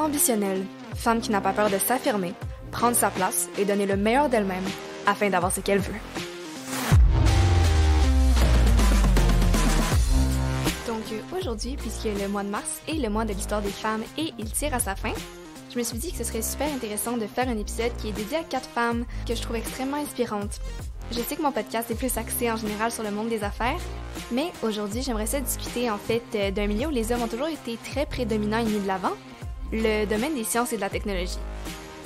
ambitionnelle, femme qui n'a pas peur de s'affirmer, prendre sa place et donner le meilleur d'elle-même afin d'avoir ce qu'elle veut. Donc aujourd'hui, puisque le mois de mars est le mois de l'histoire des femmes et il tire à sa fin, je me suis dit que ce serait super intéressant de faire un épisode qui est dédié à 4 femmes que je trouve extrêmement inspirantes. Je sais que mon podcast est plus axé en général sur le monde des affaires, mais aujourd'hui, j'aimerais ça discuter en fait d'un milieu où les hommes ont toujours été très prédominants et mis de l'avant, le domaine des sciences et de la technologie.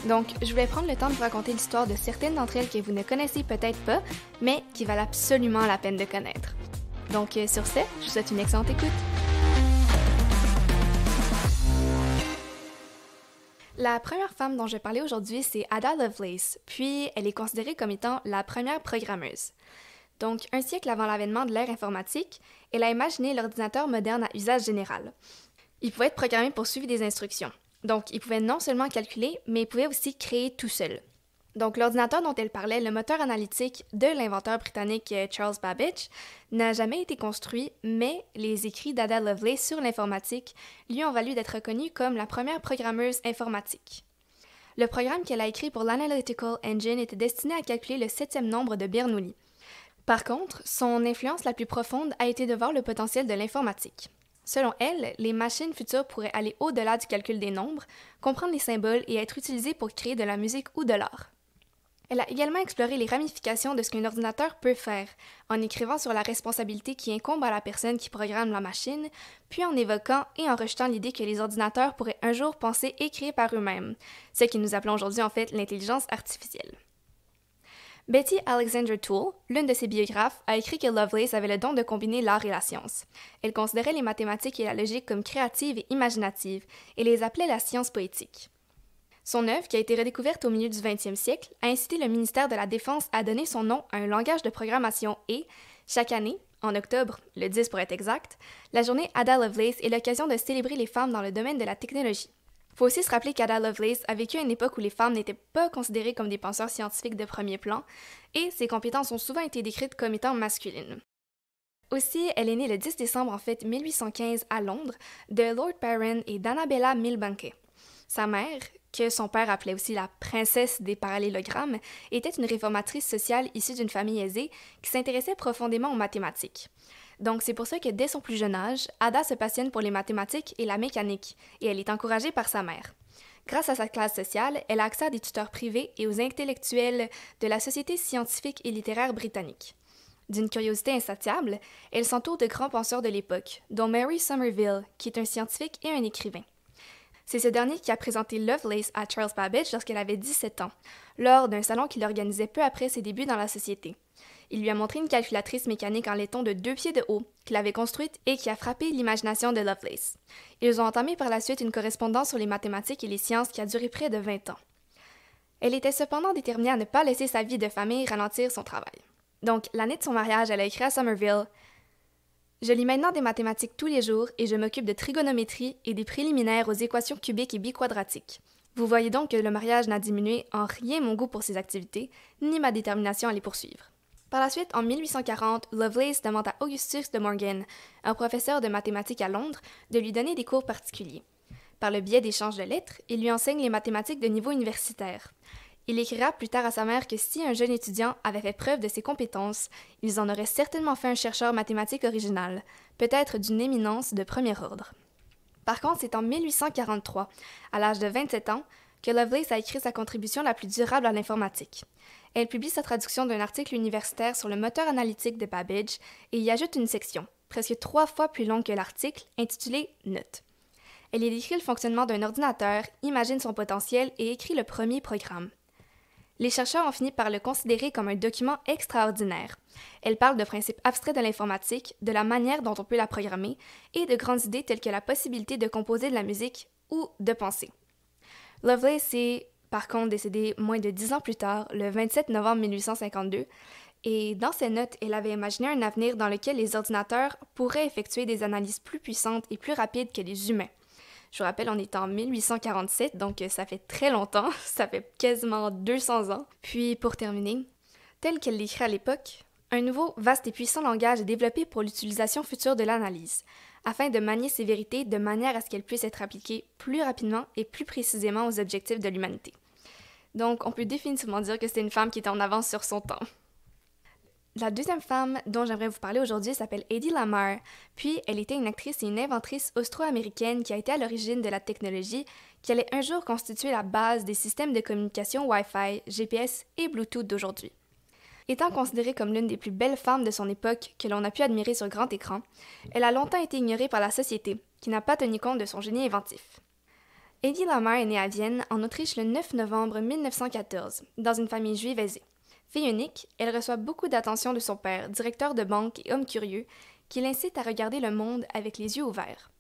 Donc, je voulais prendre le temps de vous raconter l'histoire de certaines d'entre elles que vous ne connaissez peut-être pas, mais qui valent absolument la peine de connaître. Donc, sur ce, je vous souhaite une excellente écoute. La première femme dont je vais parler aujourd'hui, c'est Ada Lovelace, puis elle est considérée comme étant la première programmeuse. Donc, un siècle avant l'avènement de l'ère informatique, elle a imaginé l'ordinateur moderne à usage général. Il pouvait être programmé pour suivre des instructions. Donc, il pouvait non seulement calculer, mais il pouvait aussi créer tout seul. Donc, l'ordinateur dont elle parlait, le moteur analytique de l'inventeur britannique Charles Babbage, n'a jamais été construit, mais les écrits d'Ada Lovelace sur l'informatique lui ont valu d'être reconnue comme la première programmeuse informatique. Le programme qu'elle a écrit pour l'Analytical Engine était destiné à calculer le 7e nombre de Bernoulli. Par contre, son influence la plus profonde a été de voir le potentiel de l'informatique. Selon elle, les machines futures pourraient aller au-delà du calcul des nombres, comprendre les symboles et être utilisées pour créer de la musique ou de l'art. Elle a également exploré les ramifications de ce qu'un ordinateur peut faire, en écrivant sur la responsabilité qui incombe à la personne qui programme la machine, puis en évoquant et en rejetant l'idée que les ordinateurs pourraient un jour penser et créer par eux-mêmes, ce que nous appelons aujourd'hui en fait l'intelligence artificielle. Betty Alexander Toole, l'une de ses biographes, a écrit que Lovelace avait le don de combiner l'art et la science. Elle considérait les mathématiques et la logique comme créatives et imaginatives, et les appelait la science poétique. Son œuvre, qui a été redécouverte au milieu du 20e siècle, a incité le ministère de la Défense à donner son nom à un langage de programmation et, chaque année, en octobre, le 10 pour être exact, la journée Ada Lovelace est l'occasion de célébrer les femmes dans le domaine de la technologie. Il faut aussi se rappeler qu'Ada Lovelace a vécu à une époque où les femmes n'étaient pas considérées comme des penseurs scientifiques de premier plan, et ses compétences ont souvent été décrites comme étant masculines. Aussi, elle est née le 10 décembre 1815 à Londres, de Lord Byron et d'Annabella Milbanke. Sa mère, que son père appelait aussi la princesse des parallélogrammes, était une réformatrice sociale issue d'une famille aisée qui s'intéressait profondément aux mathématiques. Donc c'est pour ça que dès son plus jeune âge, Ada se passionne pour les mathématiques et la mécanique, et elle est encouragée par sa mère. Grâce à sa classe sociale, elle a accès à des tuteurs privés et aux intellectuels de la Société scientifique et littéraire britannique. D'une curiosité insatiable, elle s'entoure de grands penseurs de l'époque, dont Mary Somerville, qui est un scientifique et un écrivain. C'est ce dernier qui a présenté Lovelace à Charles Babbage lorsqu'elle avait 17 ans, lors d'un salon qu'il organisait peu après ses débuts dans la société. Il lui a montré une calculatrice mécanique en laiton de 2 pieds de haut, qu'il avait construite et qui a frappé l'imagination de Lovelace. Ils ont entamé par la suite une correspondance sur les mathématiques et les sciences qui a duré près de 20 ans. Elle était cependant déterminée à ne pas laisser sa vie de famille ralentir son travail. Donc, l'année de son mariage, elle a écrit à Somerville « Je lis maintenant des mathématiques tous les jours et je m'occupe de trigonométrie et des préliminaires aux équations cubiques et biquadratiques. Vous voyez donc que le mariage n'a diminué en rien mon goût pour ces activités, ni ma détermination à les poursuivre. » Par la suite, en 1840, Lovelace demande à Augustus de Morgan, un professeur de mathématiques à Londres, de lui donner des cours particuliers. Par le biais d'échanges de lettres, il lui enseigne les mathématiques de niveau universitaire. Il écrira plus tard à sa mère que si un jeune étudiant avait fait preuve de ses compétences, ils en auraient certainement fait un chercheur mathématique original, peut-être d'une éminence de premier ordre. Par contre, c'est en 1843, à l'âge de 27 ans, que Lovelace a écrit sa contribution la plus durable à l'informatique. Elle publie sa traduction d'un article universitaire sur le moteur analytique de Babbage et y ajoute une section, presque 3 fois plus longue que l'article, intitulée « Notes ». Elle y décrit le fonctionnement d'un ordinateur, imagine son potentiel et écrit le premier programme. Les chercheurs ont fini par le considérer comme un document extraordinaire. Elle parle de principes abstraits de l'informatique, de la manière dont on peut la programmer et de grandes idées telles que la possibilité de composer de la musique ou de penser. Lovelace est, par contre, décédée moins de 10 ans plus tard, le 27 novembre 1852, et dans ses notes, elle avait imaginé un avenir dans lequel les ordinateurs pourraient effectuer des analyses plus puissantes et plus rapides que les humains. Je vous rappelle, on est en 1847, donc ça fait très longtemps, ça fait quasiment 200 ans. Puis, pour terminer, tel qu'elle l'écrit à l'époque, Un nouveau, vaste et puissant langage est développé pour l'utilisation future de l'analyse, afin de manier ces vérités de manière à ce qu'elles puissent être appliquées plus rapidement et plus précisément aux objectifs de l'humanité. Donc, on peut définitivement dire que c'est une femme qui était en avance sur son temps. La deuxième femme dont j'aimerais vous parler aujourd'hui s'appelle Hedy Lamarr, puis elle était une actrice et une inventrice austro-américaine qui a été à l'origine de la technologie qui allait un jour constituer la base des systèmes de communication Wi-Fi, GPS et Bluetooth d'aujourd'hui. Étant considérée comme l'une des plus belles femmes de son époque que l'on a pu admirer sur grand écran, elle a longtemps été ignorée par la société, qui n'a pas tenu compte de son génie inventif. Hedy Lamarr est née à Vienne, en Autriche, le 9 novembre 1914, dans une famille juive aisée. Fille unique, elle reçoit beaucoup d'attention de son père, directeur de banque et homme curieux, qui l'incite à regarder le monde avec les yeux ouverts.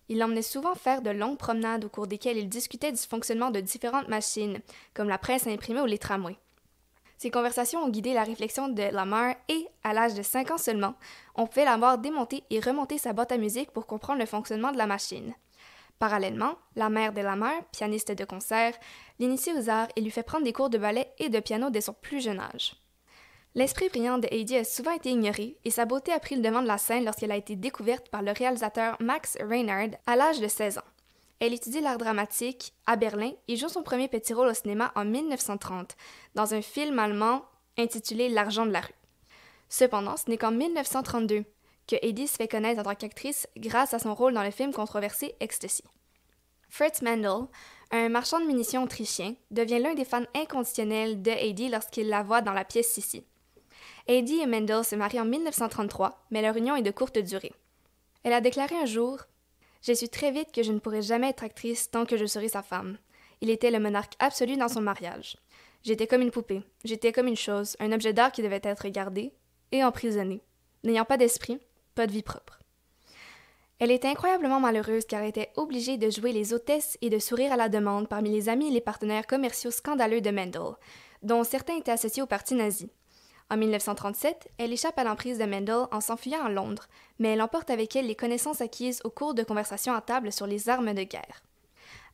Il l'emmenait souvent faire de longues promenades au cours desquelles il discutait du fonctionnement de différentes machines, comme la presse imprimée ou les tramways. Ces conversations ont guidé la réflexion de Lamarr et, à l'âge de 5 ans seulement, on pouvait la voir démonter et remonter sa boîte à musique pour comprendre le fonctionnement de la machine. Parallèlement, la mère de Lamarr, pianiste de concert, l'initie aux arts et lui fait prendre des cours de ballet et de piano dès son plus jeune âge. L'esprit brillant de Hedy a souvent été ignoré et sa beauté a pris le devant de la scène lorsqu'elle a été découverte par le réalisateur Max Reinhardt à l'âge de 16 ans. Elle étudie l'art dramatique à Berlin et joue son premier petit rôle au cinéma en 1930, dans un film allemand intitulé L'argent de la rue. Cependant, ce n'est qu'en 1932 que Hedy se fait connaître en tant qu'actrice grâce à son rôle dans le film controversé Ecstasy. Fritz Mendel, un marchand de munitions autrichien, devient l'un des fans inconditionnels de Hedy lorsqu'il la voit dans la pièce Sissi. Hedy et Mendel se marient en 1933, mais leur union est de courte durée. Elle a déclaré un jour « J'ai su très vite que je ne pourrais jamais être actrice tant que je serai sa femme. Il était le monarque absolu dans son mariage. J'étais comme une poupée, j'étais comme une chose, un objet d'art qui devait être gardé et emprisonné. N'ayant pas d'esprit, pas de vie propre. » Elle était incroyablement malheureuse car elle était obligée de jouer les hôtesses et de sourire à la demande parmi les amis et les partenaires commerciaux scandaleux de Mendel, dont certains étaient associés au parti nazi. En 1937, elle échappe à l'emprise de Mendel en s'enfuyant à Londres, mais elle emporte avec elle les connaissances acquises au cours de conversations à table sur les armes de guerre.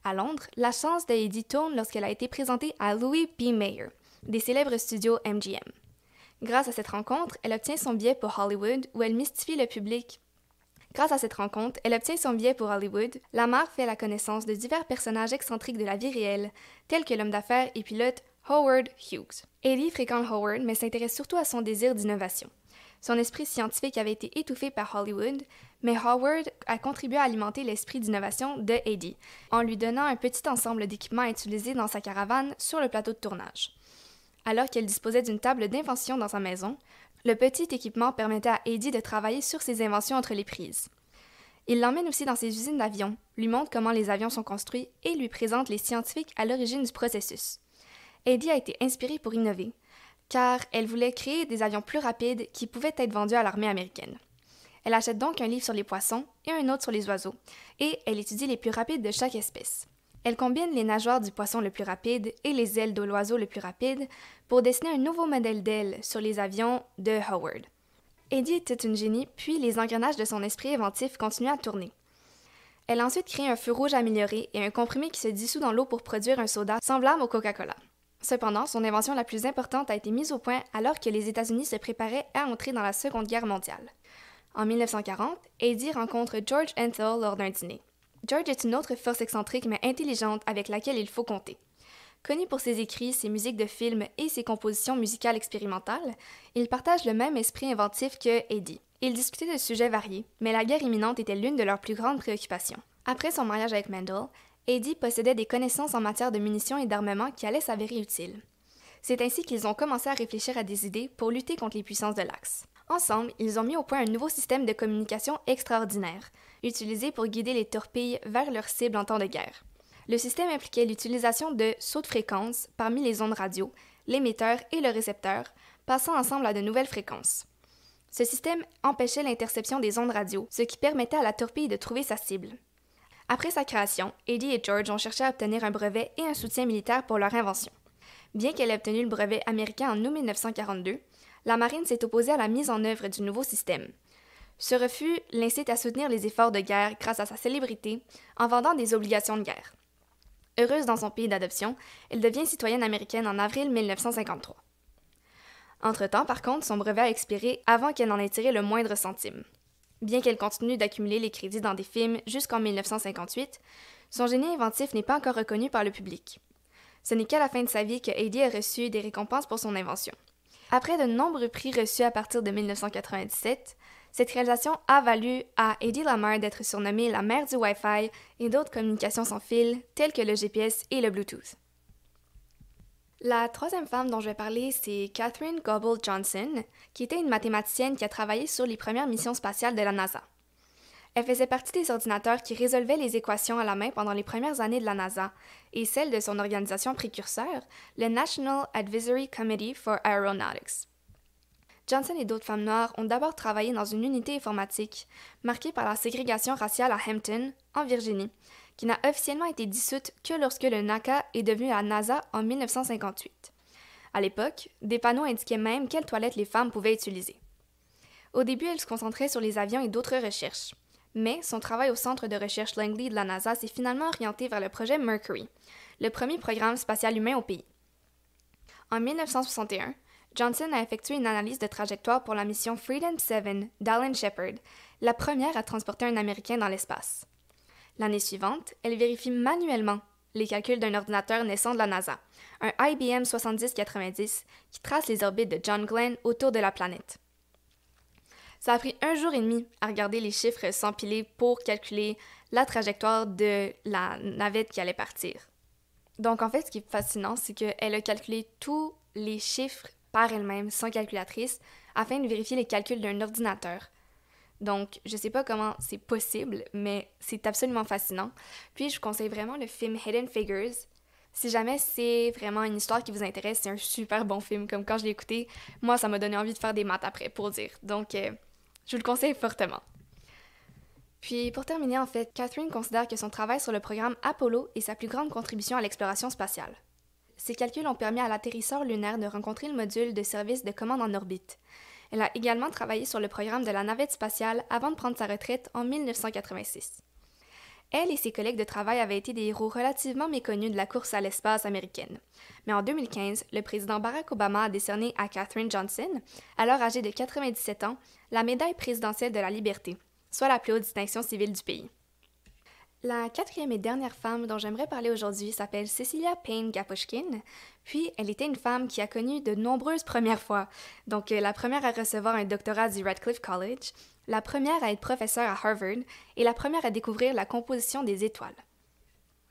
À Londres, la chance de Hedy tourne lorsqu'elle a été présentée à Louis B. Mayer, des célèbres studios MGM. Grâce à cette rencontre, elle obtient son billet pour Hollywood, où elle mystifie le public. Lamarr fait la connaissance de divers personnages excentriques de la vie réelle, tels que l'homme d'affaires et pilote Howard Hughes. Hedy fréquente Howard, mais s'intéresse surtout à son désir d'innovation. Son esprit scientifique avait été étouffé par Hollywood, mais Howard a contribué à alimenter l'esprit d'innovation de Hedy, en lui donnant un petit ensemble d'équipements à utiliser dans sa caravane sur le plateau de tournage. Alors qu'elle disposait d'une table d'invention dans sa maison, le petit équipement permettait à Hedy de travailler sur ses inventions entre les prises. Il l'emmène aussi dans ses usines d'avions, lui montre comment les avions sont construits et lui présente les scientifiques à l'origine du processus. Hedy a été inspirée pour innover, car elle voulait créer des avions plus rapides qui pouvaient être vendus à l'armée américaine. Elle achète donc un livre sur les poissons et un autre sur les oiseaux, et elle étudie les plus rapides de chaque espèce. Elle combine les nageoires du poisson le plus rapide et les ailes de l'oiseau le plus rapide pour dessiner un nouveau modèle d'aile sur les avions de Howard. Hedy était une génie, puis les engrenages de son esprit inventif continuaient à tourner. Elle a ensuite créé un feu rouge amélioré et un comprimé qui se dissout dans l'eau pour produire un soda semblable au Coca-Cola. Cependant, son invention la plus importante a été mise au point alors que les États-Unis se préparaient à entrer dans la Seconde Guerre mondiale. En 1940, Hedy rencontre George Antheil lors d'un dîner. George est une autre force excentrique mais intelligente avec laquelle il faut compter. Connu pour ses écrits, ses musiques de films et ses compositions musicales expérimentales, il partage le même esprit inventif que Hedy. Ils discutaient de sujets variés, mais la guerre imminente était l'une de leurs plus grandes préoccupations. Après son mariage avec Mendel, Hedy possédait des connaissances en matière de munitions et d'armement qui allaient s'avérer utiles. C'est ainsi qu'ils ont commencé à réfléchir à des idées pour lutter contre les puissances de l'Axe. Ensemble, ils ont mis au point un nouveau système de communication extraordinaire, utilisé pour guider les torpilles vers leurs cibles en temps de guerre. Le système impliquait l'utilisation de sauts de fréquence parmi les ondes radio, l'émetteur et le récepteur, passant ensemble à de nouvelles fréquences. Ce système empêchait l'interception des ondes radio, ce qui permettait à la torpille de trouver sa cible. Après sa création, Hedy et George ont cherché à obtenir un brevet et un soutien militaire pour leur invention. Bien qu'elle ait obtenu le brevet américain en août 1942, la marine s'est opposée à la mise en œuvre du nouveau système. Ce refus l'incite à soutenir les efforts de guerre grâce à sa célébrité en vendant des obligations de guerre. Heureuse dans son pays d'adoption, elle devient citoyenne américaine en avril 1953. Entre-temps, par contre, son brevet a expiré avant qu'elle n'en ait tiré le moindre centime. Bien qu'elle continue d'accumuler les crédits dans des films jusqu'en 1958, son génie inventif n'est pas encore reconnu par le public. Ce n'est qu'à la fin de sa vie que Heidi a reçu des récompenses pour son invention. Après de nombreux prix reçus à partir de 1997, cette réalisation a valu à Hedy Lamarr d'être surnommée la mère du Wi-Fi et d'autres communications sans fil, telles que le GPS et le Bluetooth. La troisième femme dont je vais parler, c'est Katherine Goble Johnson, qui était une mathématicienne qui a travaillé sur les premières missions spatiales de la NASA. Elle faisait partie des ordinateurs qui résolvaient les équations à la main pendant les premières années de la NASA et celle de son organisation précurseur, le National Advisory Committee for Aeronautics. Johnson et d'autres femmes noires ont d'abord travaillé dans une unité informatique marquée par la ségrégation raciale à Hampton, en Virginie, qui n'a officiellement été dissoute que lorsque le NACA est devenu la NASA en 1958. À l'époque, des panneaux indiquaient même quelles toilettes les femmes pouvaient utiliser. Au début, elle se concentrait sur les avions et d'autres recherches. Mais son travail au centre de recherche Langley de la NASA s'est finalement orienté vers le projet Mercury, le premier programme spatial humain au pays. En 1961, Johnson a effectué une analyse de trajectoire pour la mission Freedom 7 d'Alan Shepard, la première à transporter un Américain dans l'espace. L'année suivante, elle vérifie manuellement les calculs d'un ordinateur naissant de la NASA, un IBM 7090 qui trace les orbites de John Glenn autour de la planète. Ça a pris 1 jour et demi à regarder les chiffres s'empiler pour calculer la trajectoire de la navette qui allait partir. Donc en fait, ce qui est fascinant, c'est qu'elle a calculé tous les chiffres par elle-même, sans calculatrice, afin de vérifier les calculs d'un ordinateur. Donc, je sais pas comment c'est possible, mais c'est absolument fascinant. Puis, je vous conseille vraiment le film Hidden Figures. Si jamais c'est vraiment une histoire qui vous intéresse, c'est un super bon film. Comme quand je l'ai écouté, moi, ça m'a donné envie de faire des maths après, pour dire. Donc, je vous le conseille fortement. Puis, pour terminer, en fait, Katherine considère que son travail sur le programme Apollo est sa plus grande contribution à l'exploration spatiale. Ces calculs ont permis à l'atterrisseur lunaire de rencontrer le module de service de commande en orbite. Elle a également travaillé sur le programme de la navette spatiale avant de prendre sa retraite en 1986. Elle et ses collègues de travail avaient été des héros relativement méconnus de la course à l'espace américaine. Mais en 2015, le président Barack Obama a décerné à Katherine Johnson, alors âgée de 97 ans, la médaille présidentielle de la liberté, soit la plus haute distinction civile du pays. La quatrième et dernière femme dont j'aimerais parler aujourd'hui s'appelle Cecilia Payne Gaposchkin, puis elle était une femme qui a connu de nombreuses premières fois. Donc la première à recevoir un doctorat du Radcliffe College, la première à être professeure à Harvard et la première à découvrir la composition des étoiles.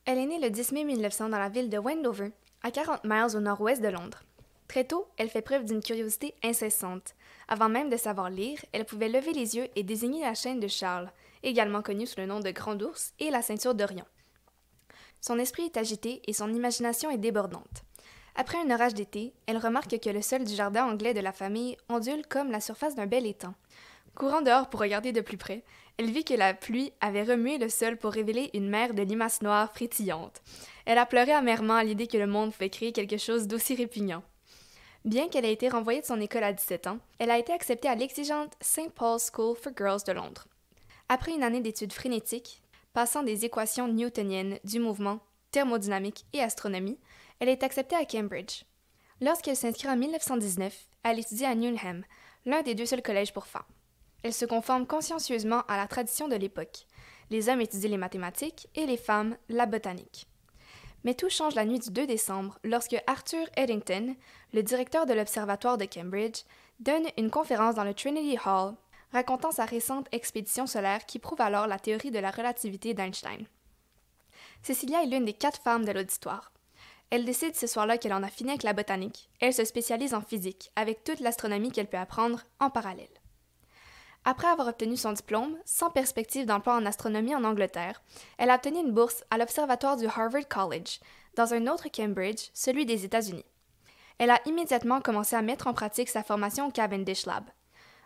Elle est née le 10 mai 1900 dans la ville de Wendover, à 40 miles au nord-ouest de Londres. Très tôt, elle fait preuve d'une curiosité incessante. Avant même de savoir lire, elle pouvait lever les yeux et désigner la chaîne de Charles, également connue sous le nom de Grand Ours, et la ceinture d'Orion. Son esprit est agité et son imagination est débordante. Après un orage d'été, elle remarque que le sol du jardin anglais de la famille ondule comme la surface d'un bel étang. Courant dehors pour regarder de plus près, elle vit que la pluie avait remué le sol pour révéler une mer de limaces noires frétillantes. Elle a pleuré amèrement à l'idée que le monde pouvait créer quelque chose d'aussi répugnant. Bien qu'elle ait été renvoyée de son école à 17 ans, elle a été acceptée à l'exigeante St. Paul's School for Girls de Londres. Après une année d'études frénétiques, passant des équations newtoniennes du mouvement, thermodynamique et astronomie, elle est acceptée à Cambridge. Lorsqu'elle s'inscrit en 1919, elle étudie à Newnham, l'un des 2 seuls collèges pour femmes. Elle se conforme consciencieusement à la tradition de l'époque. Les hommes étudient les mathématiques et les femmes la botanique. Mais tout change la nuit du 2 décembre lorsque Arthur Eddington, le directeur de l'Observatoire de Cambridge, donne une conférence dans le Trinity Hall racontant sa récente expédition solaire qui prouve alors la théorie de la relativité d'Einstein. Cecilia est l'une des 4 femmes de l'auditoire. Elle décide ce soir-là qu'elle en a fini avec la botanique. Elle se spécialise en physique, avec toute l'astronomie qu'elle peut apprendre en parallèle. Après avoir obtenu son diplôme, sans perspective d'emploi en astronomie en Angleterre, elle a obtenu une bourse à l'Observatoire du Harvard College, dans un autre Cambridge, celui des États-Unis. Elle a immédiatement commencé à mettre en pratique sa formation au Cavendish Lab.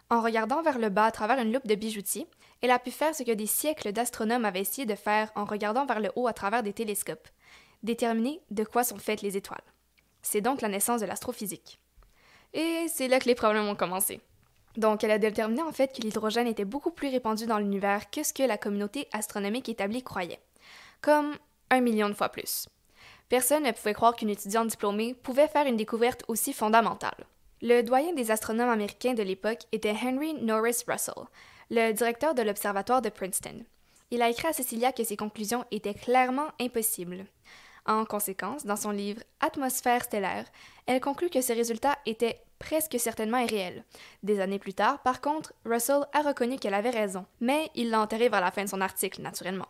En regardant vers le bas à travers une loupe de bijoutier, elle a pu faire ce que des siècles d'astronomes avaient essayé de faire en regardant vers le haut à travers des télescopes, déterminer de quoi sont faites les étoiles. C'est donc la naissance de l'astrophysique. Et c'est là que les problèmes ont commencé. Donc, elle a déterminé en fait que l'hydrogène était beaucoup plus répandu dans l'univers que ce que la communauté astronomique établie croyait. Comme 1 million de fois plus. Personne ne pouvait croire qu'une étudiante diplômée pouvait faire une découverte aussi fondamentale. Le doyen des astronomes américains de l'époque était Henry Norris Russell, le directeur de l'observatoire de Princeton. Il a écrit à Cecilia que ses conclusions étaient clairement impossibles. En conséquence, dans son livre Atmosphère stellaire, elle conclut que ce résultat était presque certainement irréel. Des années plus tard, par contre, Russell a reconnu qu'elle avait raison, mais il l'a enterrée vers la fin de son article, naturellement.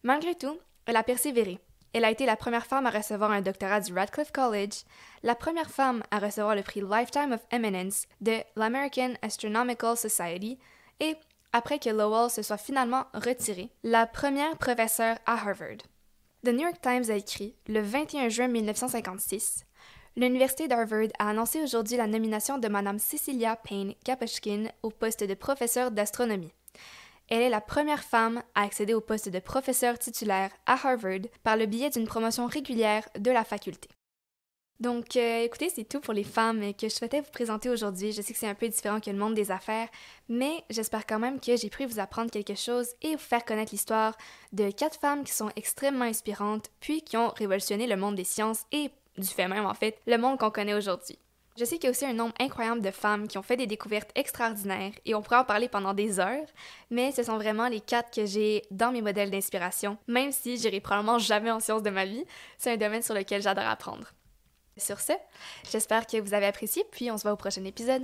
Malgré tout, elle a persévéré. Elle a été la première femme à recevoir un doctorat du Radcliffe College, la première femme à recevoir le prix Lifetime of Eminence de l'American Astronomical Society et, après que Lowell se soit finalement retirée, la première professeure à Harvard. The New York Times a écrit, le 21 juin 1956, l'Université d'Harvard a annoncé aujourd'hui la nomination de Mme Cecilia Payne Gaposchkin au poste de professeure d'astronomie. Elle est la première femme à accéder au poste de professeur titulaire à Harvard par le biais d'une promotion régulière de la faculté. Donc, écoutez, c'est tout pour les femmes que je souhaitais vous présenter aujourd'hui. Je sais que c'est un peu différent que le monde des affaires, mais j'espère quand même que j'ai pu vous apprendre quelque chose et vous faire connaître l'histoire de 4 femmes qui sont extrêmement inspirantes, puis qui ont révolutionné le monde des sciences et, du fait même en fait, le monde qu'on connaît aujourd'hui. Je sais qu'il y a aussi un nombre incroyable de femmes qui ont fait des découvertes extraordinaires et on pourrait en parler pendant des heures, mais ce sont vraiment les 4 que j'ai dans mes modèles d'inspiration, même si j'irai probablement jamais en sciences de ma vie, c'est un domaine sur lequel j'adore apprendre. Sur ce, j'espère que vous avez apprécié, puis on se voit au prochain épisode.